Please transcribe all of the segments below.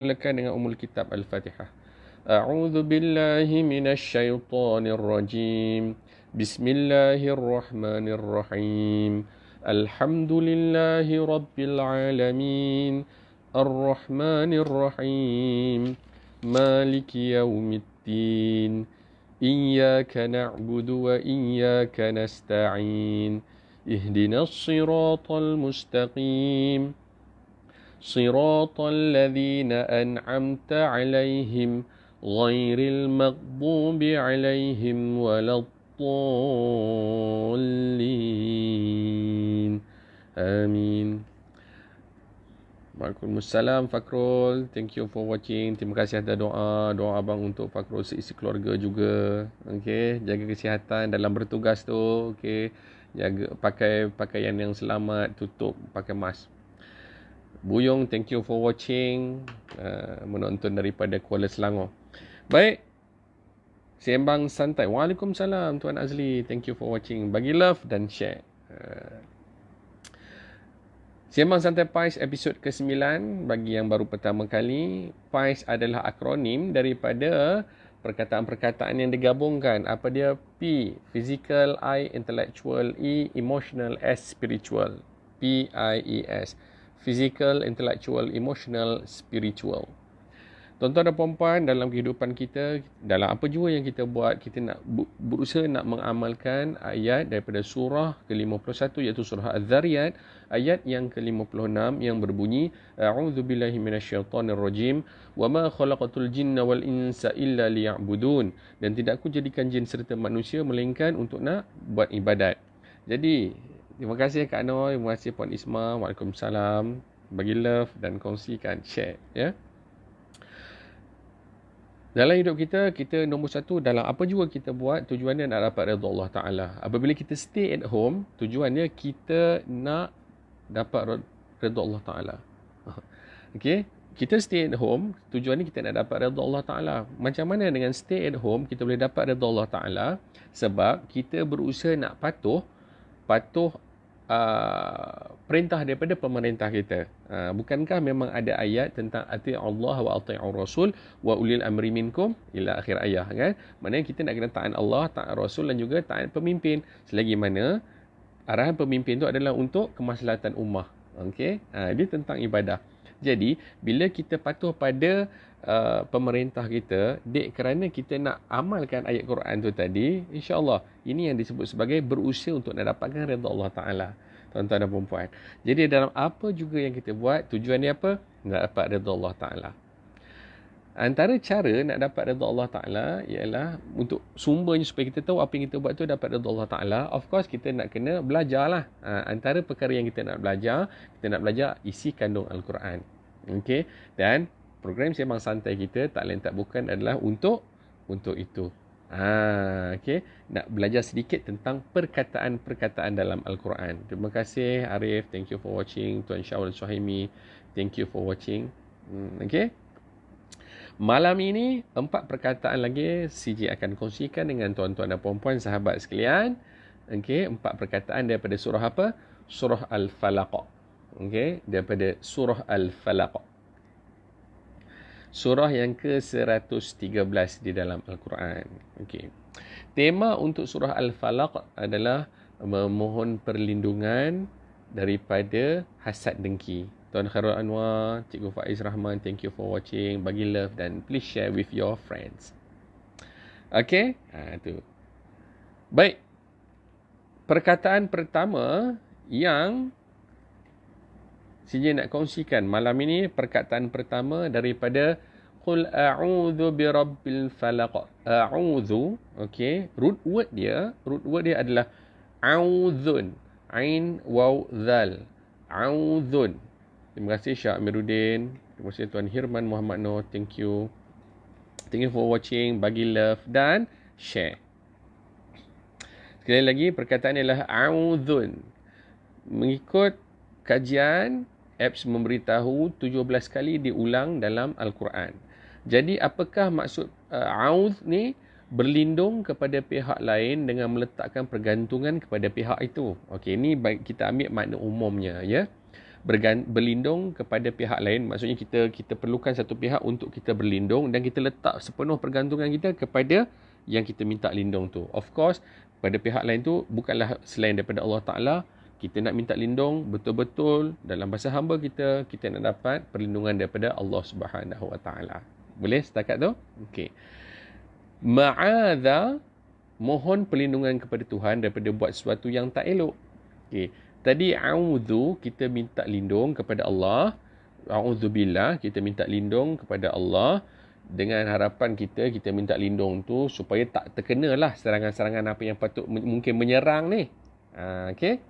Mulakan dengan umul kitab Al-Fatihah. A'udzu billahi minasy syaithanir rajim. Bismillahirrahmanirrahim. Alhamdulillahi rabbil alamin. Ar-Rahmanir Rahim. Maliki yaumiddin. Iyyaka na'budu wa iyyaka nasta'in. Ihdinas siratal mustaqim. صراط الذين أنعمت عليهم غير المغضوب عليهم ولا الضالين آمين. Waalaikumsalam Fakrul. Thank you for watching. Terima kasih atas doa abang untuk Fakrul seisi keluarga juga. Okey, jaga kesihatan dalam bertugas tu. Okey, jaga pakai pakaian yang selamat, tutup pakai mask. Buyung, thank you for watching. Menonton daripada Kuala Selangor. Baik. Sembang santai. Waalaikumsalam Tuan Azli. Thank you for watching. Bagi love dan share. Sembang santai PAIS episod ke-9. Bagi yang baru pertama kali, PAIS adalah akronim daripada perkataan-perkataan yang digabungkan. Apa dia? P, physical, I, intellectual, E, emotional, S, spiritual. PIES. Physical, intellectual, emotional, spiritual. Tuan-tuan dan puan-puan, dalam kehidupan kita, dalam apa jua yang kita buat, kita nak berusaha nak mengamalkan ayat daripada surah ke-51 iaitu surah Az-Zariyat, ayat yang ke-56 yang berbunyi A'udzubillahi minasyaitonirrajim wa ma khalaqatul jinna wal insa illa liya'budun, dan tidak aku jadikan jin serta manusia melainkan untuk nak buat ibadat. Jadi terima kasih Kak Noy, terima kasih Puan Isma. Waalaikumsalam. Bagi love dan kongsikan, share ya. Dalam hidup kita, kita nombor satu dalam apa jua kita buat, tujuannya nak dapat redha Allah Ta'ala. Apabila kita stay at home, tujuannya kita nak dapat redha Allah Ta'ala. Okey, kita stay at home, tujuannya kita nak dapat redha Allah Ta'ala. Macam mana dengan stay at home kita boleh dapat redha Allah Ta'ala? Sebab kita berusaha nak patuh perintah daripada pemerintah kita. Bukankah memang ada ayat tentang ati Allah wa ati'ur Rasul wa ulil amri minkum ila akhir ayat kan? Maknanya kita nak kena taat Allah, taat Rasul dan juga taat pemimpin. Selagi mana arahan pemimpin itu adalah untuk kemaslahatan ummah. Okey? Dia tentang ibadah. Jadi, bila kita patuh pada pemerintah kita, kerana kita nak amalkan ayat Quran tu tadi, insya-Allah ini yang disebut sebagai berusaha untuk nak dapatkan redha Allah Ta'ala. Tuan-tuan dan puan-puan. Jadi dalam apa juga yang kita buat, tujuannya apa? Nak dapat redha Allah Ta'ala. Antara cara nak dapat redha Allah Ta'ala ialah untuk sumbernya supaya kita tahu apa yang kita buat tu dapat redha Allah Ta'ala. Of course kita nak kena belajarlah. Antara perkara yang kita nak belajar isi kandung Al-Quran. Okey, dan program Sembang Santai kita tak lain tak bukan adalah untuk itu. Okey, nak belajar sedikit tentang perkataan-perkataan dalam Al-Quran. Terima kasih Arif, thank you for watching. Tuan Syawal Suhaimi, thank you for watching. Okey. Malam ini 4 perkataan lagi CJ akan kongsikan dengan tuan-tuan dan puan-puan sahabat sekalian. Okey, 4 perkataan daripada surah apa? Surah Al-Falaq. Okey, daripada surah Al-Falaq. Surah yang ke-113 di dalam Al-Quran. Okey. Tema untuk surah Al-Falaq adalah memohon perlindungan daripada hasad dengki. Tuan Khairul Anwar, Cikgu Faiz Rahman, thank you for watching. Bagi love dan please share with your friends. Okey? Tu. Baik. Perkataan pertama yang CJ nak kongsikan malam ini, perkataan pertama daripada Qul a'udzu birabbil falaq. A'udzu, okey. Root word dia adalah a'udzun. Ain waw zal. A'udzun. Terima kasih Syah Amiruddin. Terima kasih Tuan Hirman Muhammad Noor. Thank you. Thank you for watching. Bagi love dan share. Sekali lagi, perkataan ialah a'udzun. Mengikut kajian, apps memberitahu 17 kali diulang dalam Al-Quran. Jadi, apakah maksud a'udz ni? Berlindung kepada pihak lain dengan meletakkan pergantungan kepada pihak itu. Okey, ini kita ambil makna umumnya, ya. berlindung kepada pihak lain. Maksudnya kita perlukan satu pihak untuk kita berlindung dan kita letak sepenuh pergantungan kita kepada yang kita minta lindung tu. Of course, pada pihak lain tu bukanlah selain daripada Allah Ta'ala. Kita nak minta lindung betul-betul dalam bahasa hamba kita nak dapat perlindungan daripada Allah Subhanahu Wa Ta'ala. Boleh setakat tu? Okey. Ma'adha, mohon perlindungan kepada Tuhan daripada buat sesuatu yang tak elok. Okey. Tadi a'udzu, kita minta lindung kepada Allah. A'udzubillah, kita minta lindung kepada Allah. Dengan harapan kita minta lindung tu supaya tak terkenalah serangan-serangan apa yang patut mungkin menyerang ni. Okey.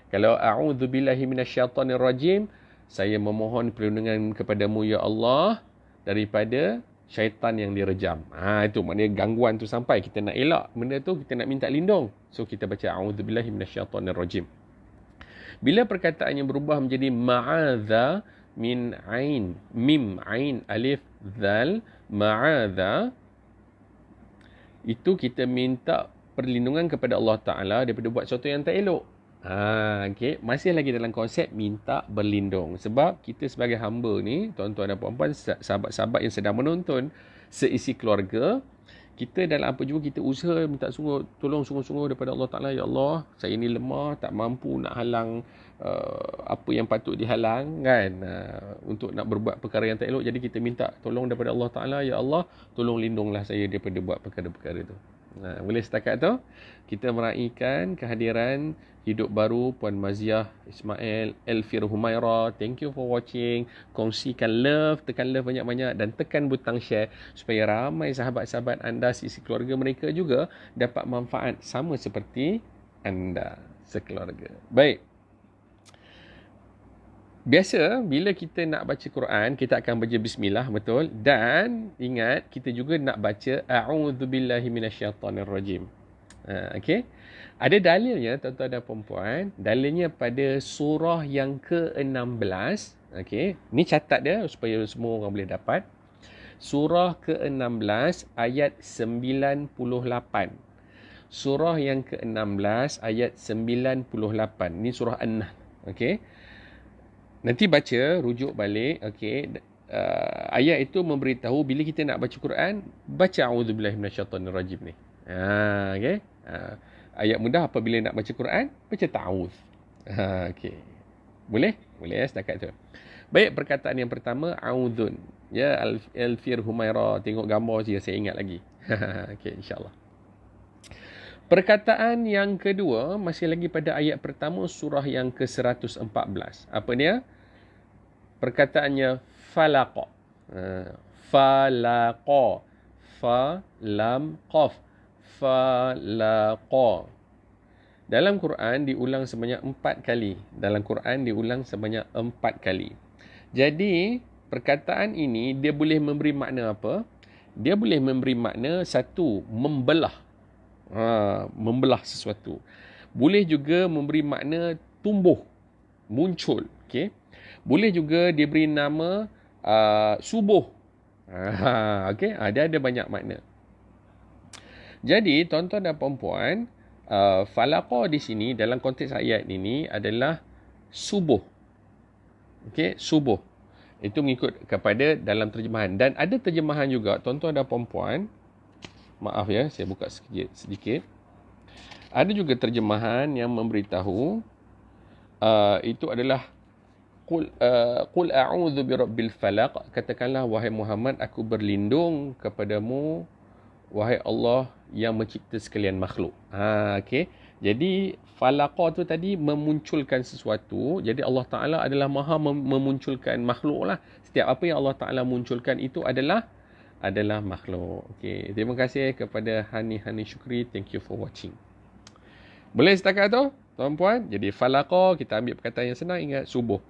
Kalau a'udzubillahi minasyaitonirrajim, saya memohon perlindungan kepadamu ya Allah daripada syaitan yang direjam. Itu maknanya gangguan tu sampai kita nak elak benda tu, kita nak minta lindung. So kita baca a'udzubillahi minasyaitonirrajim. Bila perkataannya berubah menjadi ma'adha min ain, mim, ain, alif, zal, ma'adha, itu kita minta perlindungan kepada Allah Ta'ala daripada buat sesuatu yang tak elok. Okay. Masih lagi dalam konsep minta berlindung. Sebab kita sebagai hamba ni, tuan-tuan dan puan-puan, sahabat-sahabat yang sedang menonton, seisi keluarga, kita dalam apa juga kita usaha minta tolong sungguh-sungguh daripada Allah Ta'ala. Ya Allah, saya ni lemah, tak mampu nak halang apa yang patut dihalang kan, untuk nak berbuat perkara yang tak elok. Jadi kita minta tolong daripada Allah Ta'ala. Ya Allah, tolong lindunglah saya daripada buat perkara-perkara tu. Boleh setakat tu kita meraihkan kehadiran hidup baru Puan Maziah Ismail Elfir Humaira. Thank you for watching. Kongsikan love, tekan love banyak-banyak dan tekan butang share supaya ramai sahabat-sahabat anda, sisi keluarga mereka juga dapat manfaat sama seperti anda sekeluarga. Baik. Biasa bila kita nak baca Quran, kita akan baca bismillah, betul? Dan ingat kita juga nak baca a'udzubillahi minasyaitonirrajim. Okey. Ada dalilnya tuan-tuan dan puan-puan, dalilnya pada surah yang ke-16. Okey. Ni catat dia supaya semua orang boleh dapat. Surah ke-16 ayat 98. Surah yang ke-16 ayat 98. Ni surah An-Nahl. Okey. Nanti baca, rujuk balik. Okey. Ayat itu memberitahu bila kita nak baca Quran, baca a'udzubillahi minasyaitonirrajim ni. Okey. Ayat mudah apabila nak baca Quran, baca ta'awuz. Okey. Boleh? Boleh setakat tu. Baik, perkataan yang pertama a'udzun. Ya, Elfir Humaira, tengok gambar je saya ingat lagi. Okey, insya-Allah. Perkataan yang kedua masih lagi pada ayat pertama surah yang ke-114. Apa dia? Perkataannya falaqa. Falaqa. Fa lam qaf. Falaqa. Dalam Quran diulang sebanyak 4 kali. Dalam Quran diulang sebanyak 4 kali. Jadi, perkataan ini dia boleh memberi makna apa? Dia boleh memberi makna satu, membelah. Membelah sesuatu. Boleh juga memberi makna tumbuh, muncul. Okay? Boleh juga diberi nama subuh. Okay? Dia ada banyak makna. Jadi tuan-tuan dan puan-puan, falaqa di sini dalam konteks ayat ini adalah subuh. Okay? Subuh. Itu mengikut kepada dalam terjemahan. Dan ada terjemahan juga tuan-tuan dan puan-puan. Maaf ya, saya buka sedikit. Ada juga terjemahan yang memberitahu itu adalah qul a'udzu birabbil falaq. Katakanlah wahai Muhammad, aku berlindung kepadamu wahai Allah yang mencipta sekalian makhluk. Okey. Jadi falaqa tu tadi memunculkan sesuatu. Jadi Allah Taala adalah Maha memunculkan makhluk lah. Setiap apa yang Allah Taala munculkan itu adalah makhluk. Okey, terima kasih kepada Hani Syukri. Thank you for watching. Boleh setakat tu, tuan-puan? Jadi falaqa, kita ambil perkataan yang senang, ingat subuh.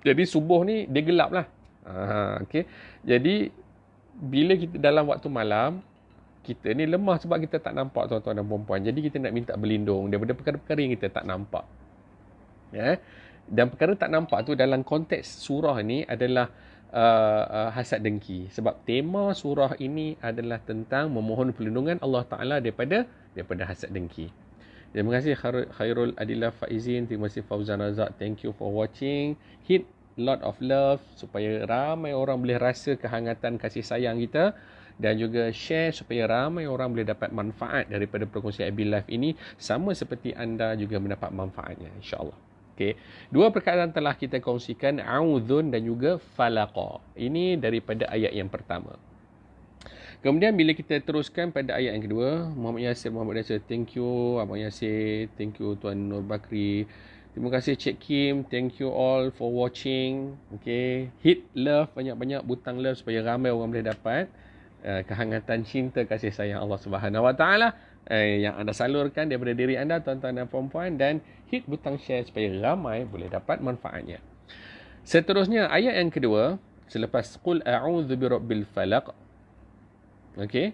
Jadi subuh ni dia gelap lah. Okey. Jadi bila kita dalam waktu malam, kita ni lemah sebab kita tak nampak tuan-tuan dan puan-puan. Jadi kita nak minta berlindung daripada perkara-perkara yang kita tak nampak. Ya. Dan perkara tak nampak tu dalam konteks surah ni adalah hasad dengki. Sebab tema surah ini adalah tentang memohon perlindungan Allah Ta'ala daripada hasad dengki. Terima kasih Khairul Adillah Faizin. Terima kasih Fauzan Razak. Thank you for watching. Hit lot of love supaya ramai orang boleh rasa kehangatan kasih sayang kita, dan juga share supaya ramai orang boleh dapat manfaat daripada perkongsian AB Live ini, sama seperti anda juga mendapat manfaatnya, insya-Allah. Okey. Dua perkataan telah kita kongsikan, a'udzun dan juga falaqa. Ini daripada ayat yang pertama. Kemudian bila kita teruskan pada ayat yang kedua, Muhammad Yasir, thank you. Abang Yasir, thank you. Tuan Nur Bakri, terima kasih. Cik Kim, thank you all for watching. Okay, hit love banyak-banyak, butang love supaya ramai orang boleh dapat kehangatan cinta kasih sayang Allah Subhanahu Wa Taala yang anda salurkan daripada diri anda, tuan-tuan dan puan-puan, dan hit butang share supaya ramai boleh dapat manfaatnya. Seterusnya ayat yang kedua, selepas qul a'udzu birabbil falaq. Okey.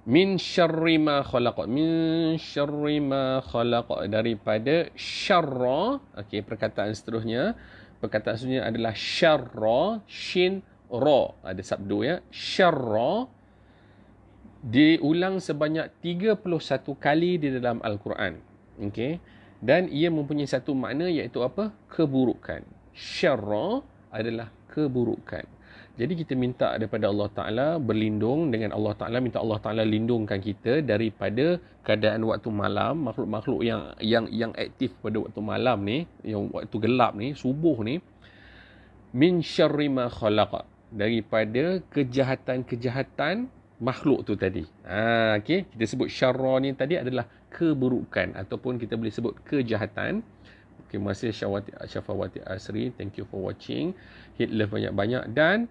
Min syarri ma khalaq. Min syarri ma khalaq, daripada syarra. Okey, perkataan seterusnya. Perkataan seterusnya adalah syarra, shin ra. Ada sabdu ya. Syarra diulang sebanyak 31 kali di dalam Al-Quran. Okey. Dan ia mempunyai satu makna, iaitu apa? Keburukan. Syarra adalah keburukan. Jadi kita minta daripada Allah Ta'ala, berlindung dengan Allah Ta'ala, minta Allah Ta'ala lindungkan kita daripada keadaan waktu malam, makhluk-makhluk yang aktif pada waktu malam ni, yang waktu gelap ni, subuh ni. Min syarri ma khalaq, daripada kejahatan-kejahatan makhluk tu tadi. Okay. Kita sebut syarra ni tadi adalah keburukan, ataupun kita boleh sebut kejahatan. Terima kasih Syafawati Asri, thank you for watching. Hit love banyak-banyak dan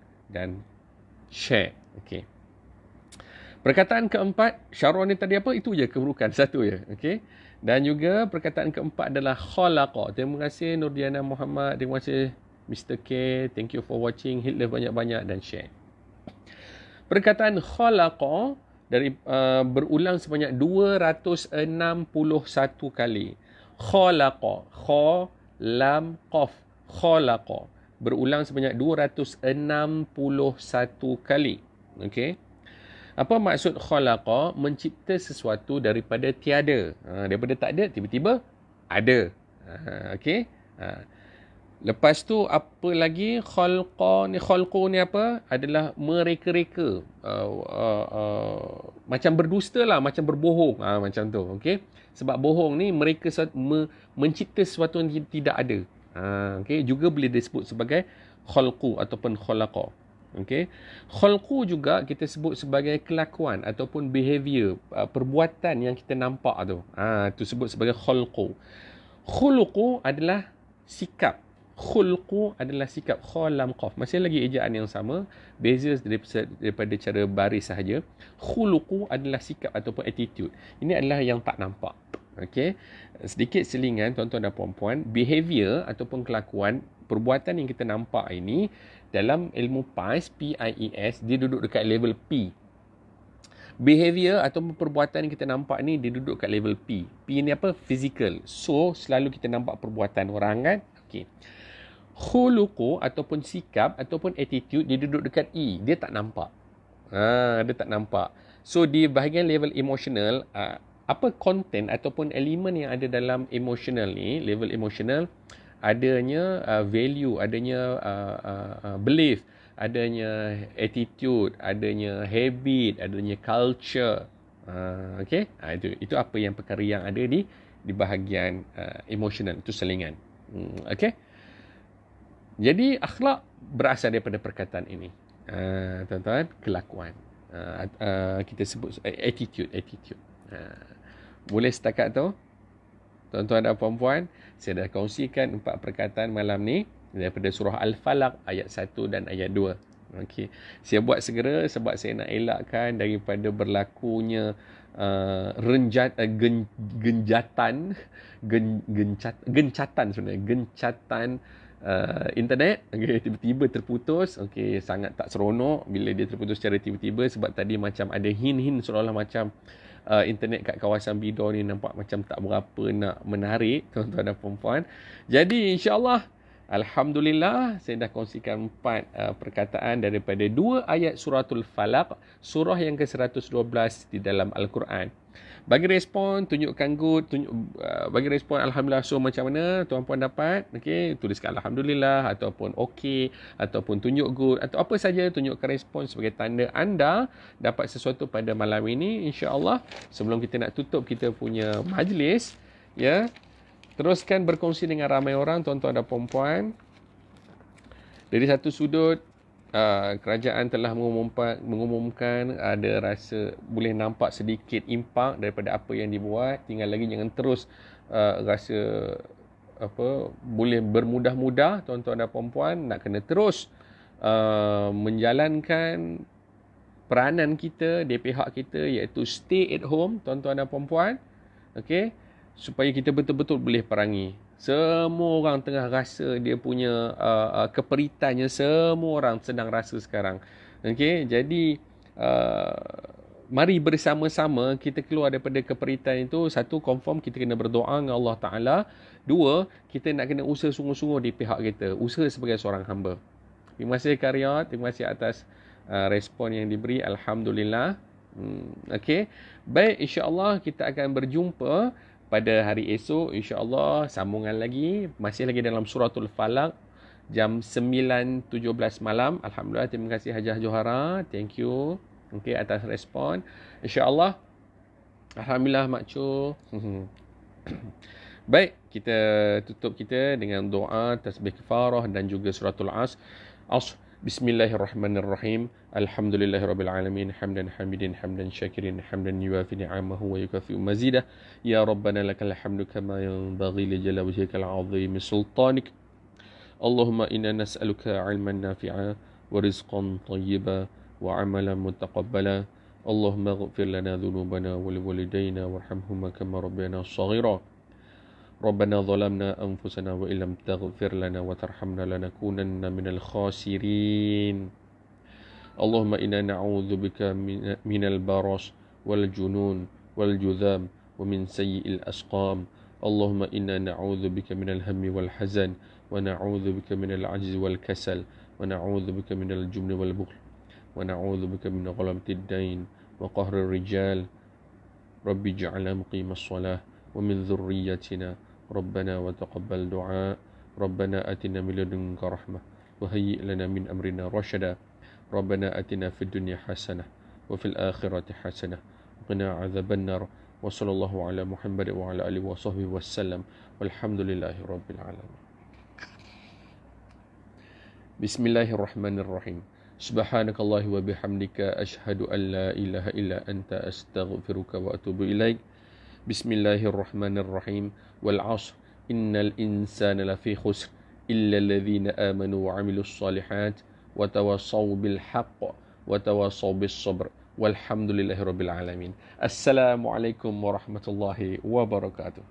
share. Okey. Perkataan keempat, syarra ni tadi apa? Itu je keburukan, satu je. Okey. Dan juga perkataan keempat adalah khalaqa. Terima kasih Nurdiana Muhammad, terima kasih Mr. K, thank you for watching. Hit love banyak-banyak dan share. Perkataan khalaqa berulang sebanyak 261 kali. Khalaqa, kha lam qaf, khalaqa, berulang sebanyak 261 kali. Okey. Apa maksud khalaqa? Mencipta sesuatu daripada tiada. Daripada tak ada, tiba-tiba ada. Okey. Lepas tu apa lagi? Khalqu ni apa? Adalah mereka-reka. Macam berdusta lah, macam berbohong. Macam tu. Okey. Sebab bohong ni mereka mencipta sesuatu yang tidak ada. Okay. Juga boleh disebut sebagai khalqu ataupun khalaqa. Okay. Khalqu juga kita sebut sebagai kelakuan ataupun behavior, perbuatan yang kita nampak tu. Itu sebut sebagai khalqu. Khuluqu adalah sikap. Khulqu adalah sikap. Kha lam qaf. Masih lagi ejaan yang sama, beza daripada cara baris sahaja. Khuluqu adalah sikap ataupun attitude. Ini adalah yang tak nampak. Okey. Sedikit selingan tuan-tuan dan puan-puan, behavior ataupun kelakuan, perbuatan yang kita nampak ini dalam ilmu PIES, PIES, dia duduk dekat level P. Behavior ataupun perbuatan yang kita nampak ni dia duduk kat level P. P ni apa? Physical. So selalu kita nampak perbuatan orang kan. Okey. Khuluqu ataupun sikap ataupun attitude dia duduk dekat E. Dia tak nampak. Dia tak nampak. So di bahagian level emotional, apa content ataupun elemen yang ada dalam emotional ni, level emotional, adanya value, adanya belief, adanya attitude, adanya habit, adanya culture. Okey. Itu apa yang perkara yang ada di bahagian emotional, itu selingan. Okey. Jadi akhlak berasal daripada perkataan ini. Tuan-tuan, kelakuan. Kita sebut attitude. Boleh setakat tu? Tuan-tuan dan puan-puan, saya dah kongsikan 4 perkataan malam ni daripada surah Al-Falaq ayat 1 dan ayat 2. Okey. Saya buat segera sebab saya nak elakkan daripada berlakunya gencatan sebenarnya, gencatan internet. Okay, tiba-tiba terputus. Okay, sangat tak seronok bila dia terputus secara tiba-tiba, sebab tadi macam ada hint-hint seolah-olah macam internet kat kawasan Bidor ni nampak macam tak berapa nak menarik, tuan-tuan dan puan-puan. Jadi insya-Allah Alhamdulillah, saya dah kongsikan 4 perkataan daripada 2 ayat suratul Falaq, surah yang ke-112 di dalam Al-Quran. Bagi respon, tunjukkan good, bagi respon Alhamdulillah, so macam mana tuan-puan dapat, okay, tuliskan Alhamdulillah, ataupun okay, ataupun tunjuk good, atau apa saja, tunjukkan respon sebagai tanda anda dapat sesuatu pada malam ini, insya-Allah. Sebelum kita nak tutup kita punya majlis, ya, teruskan berkongsi dengan ramai orang, tuan-tuan dan puan-puan. Dari satu sudut, kerajaan telah mengumumkan ada rasa boleh nampak sedikit impak daripada apa yang dibuat. Tinggal lagi jangan terus rasa boleh bermudah-mudah, tuan-tuan dan puan-puan. Nak kena terus menjalankan peranan kita di pihak kita, iaitu stay at home, tuan-tuan dan puan-puan. Okey, supaya kita betul-betul boleh perangi. Semua orang tengah rasa dia punya keperitannya, semua orang sedang rasa sekarang. Okey, jadi mari bersama-sama kita keluar daripada keperitan itu. Satu, confirm kita kena berdoa dengan Allah Ta'ala. Dua, kita nak kena usaha sungguh-sungguh di pihak kita, usaha sebagai seorang hamba. Terima kasih Karya, terima kasih atas respon yang diberi. Alhamdulillah. Okey, baik, insya-Allah kita akan berjumpa pada hari esok, insya-Allah, sambungan lagi, masih lagi dalam suratul Falaq, jam 9.17 malam. Alhamdulillah, terima kasih Hajah Johara, thank you, okey, atas respon, insya-Allah. Alhamdulillah Mak Chu. Baik, kita tutup kita dengan doa tasbih kafarah dan juga suratul Asr. Bismillahirrahmanirrahim. Alhamdulillahirabbil alamin, hamdan hamidin, hamdan syakirin, hamdan yuwafi ni'amahu wa yukafi'u mazidah. Ya rabbana lakal hamdu kama yanbaghi li jalali wajhikal azim sultanik. Allahumma inna nas'aluka 'ilman nafi'a wa rizqan thayyiba wa 'amalan mutaqabbala. Allahumma ighfir lana dhunubana wa liwalidayna warhamhuma kama rabbayana shaghira. ربنا ظلمنا أنفسنا وإن لم تغفر لنا وترحمنا لنكونن من الخاسرين. اللهم إنا نعوذ بك من البرص والجنون والجذام ومن سيء الأسقام. اللهم إنا نعوذ بك من الهم والحزن ونعوذ بك من العجز والكسل ونعوذ بك من الجبن والبخل ونعوذ بك من غلبة الدين وقهر الرجال. رب اجعلنا مقيم الصلاة ومن ذريتنا ربنا وتقبل دعاء. ربنا آتنا من لدنك رحمة وهيئ لنا من أمرنا رشدا. ربنا آتنا في الدنيا حسنة وفي الآخرة حسنة وقنا عذاب النار. وصلى الله على محمد وعلى آله وصحبه وسلم والحمد لله رب العالمين. بسم الله الرحمن الرحيم. سبحانك الله وبحمدك أشهد أن لا إله إلا أنت أستغفرك وأتوب إليك. بسم الله الرحمن الرحيم. والعصر إن الإنسان لفي خسر إلا الذين آمنوا وعملوا الصالحات وتواصوا بالحق وتواصوا بالصبر والحمد لله رب العالمين. السلام عليكم ورحمة الله وبركاته.